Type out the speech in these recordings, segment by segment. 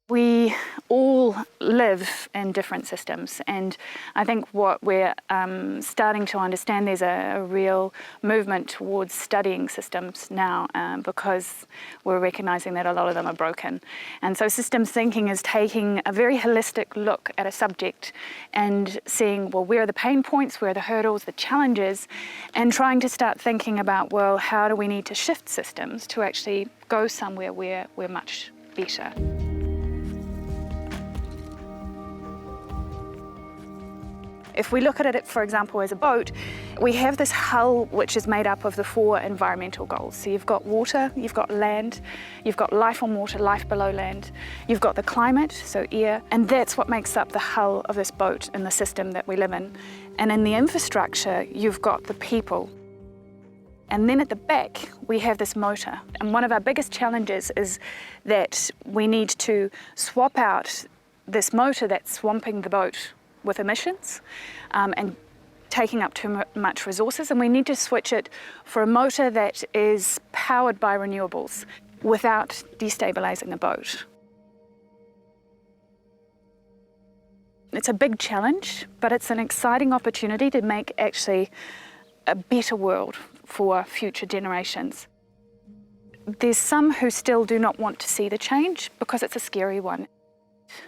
We all live in different systems, and I think what we're starting to understand, there's a real movement towards studying systems now because we're recognizing that a lot of them are broken. And so systems thinking is taking a very holistic look at a subject and seeing, well, where are the pain points, where are the hurdles, the challenges, and trying to start thinking about, well, how do we need to shift systems to actually go somewhere where we're much better. If we look at it, for example, as a boat, we have this hull which is made up of the 4 environmental goals. So you've got water, you've got land, you've got life on water, life below land, you've got the climate, so air, and that's what makes up the hull of this boat in the system that we live in. And in the infrastructure, you've got the people. And then at the back, we have this motor. And one of our biggest challenges is that we need to swap out this motor that's swamping the boat with emissions and taking up too much resources, and we need to switch it for a motor that is powered by renewables without destabilising the boat. It's a big challenge, but it's an exciting opportunity to make actually a better world for future generations. There's some who still do not want to see the change because it's a scary one.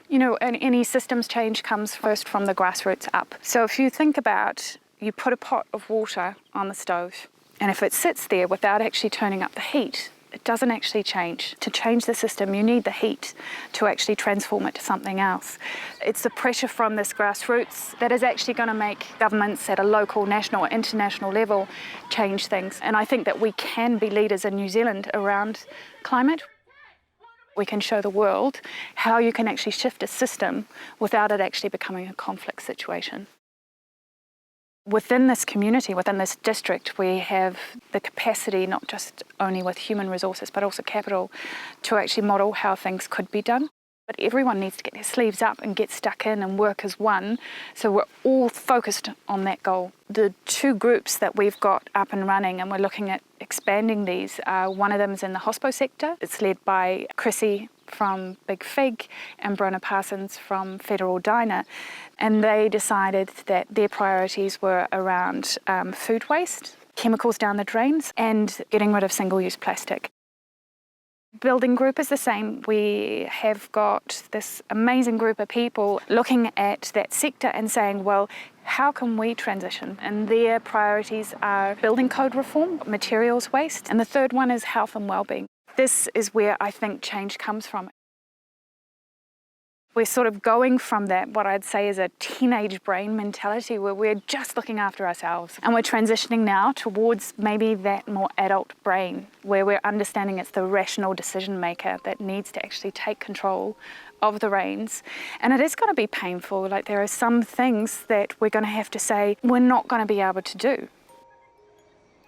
You know, any systems change comes first from the grassroots up. So if you think about, you put a pot of water on the stove, and if it sits there without actually turning up the heat, it doesn't actually change. To change the system, you need the heat to actually transform it to something else. It's the pressure from this grassroots that is actually going to make governments at a local, national, or international level change things. And I think that we can be leaders in New Zealand around climate. We can show the world how you can actually shift a system without it actually becoming a conflict situation. Within this community, within this district, we have the capacity, not just only with human resources, but also capital, to actually model how things could be done. But everyone needs to get their sleeves up and get stuck in and work as one, so we're all focused on that goal. The 2 groups that we've got up and running, and we're looking at expanding these, one of them is in the hospo sector. It's led by Chrissy from Big Fig and Brona Parsons from Federal Diner, and they decided that their priorities were around food waste, chemicals down the drains, and getting rid of single-use plastic. Building group is the same. We have got this amazing group of people looking at that sector and saying, well, how can we transition? And their priorities are building code reform, materials waste, and the third one is health and wellbeing. This is where I think change comes from. We're sort of going from that, what I'd say is a teenage brain mentality where we're just looking after ourselves. And we're transitioning now towards maybe that more adult brain where we're understanding it's the rational decision maker that needs to actually take control of the reins. And it is going to be painful. Like, there are some things that we're going to have to say we're not going to be able to do.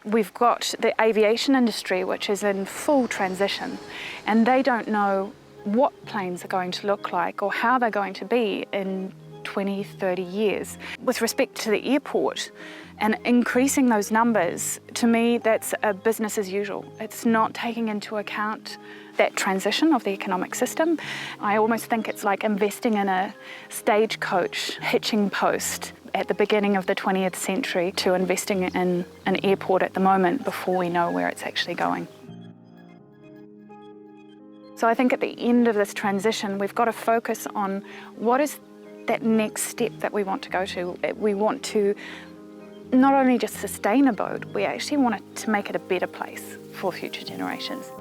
We've got the aviation industry, which is in full transition, and they don't know what planes are going to look like or how they're going to be in 20, 30 years. With respect to the airport and increasing those numbers, to me that's a business as usual. It's not taking into account that transition of the economic system. I almost think it's like investing in a stagecoach hitching post at the beginning of the 20th century to investing in an airport at the moment before we know where it's actually going. So I think at the end of this transition, we've got to focus on what is that next step that we want to go to. We want to not only just sustain a boat, we actually want it to make it a better place for future generations.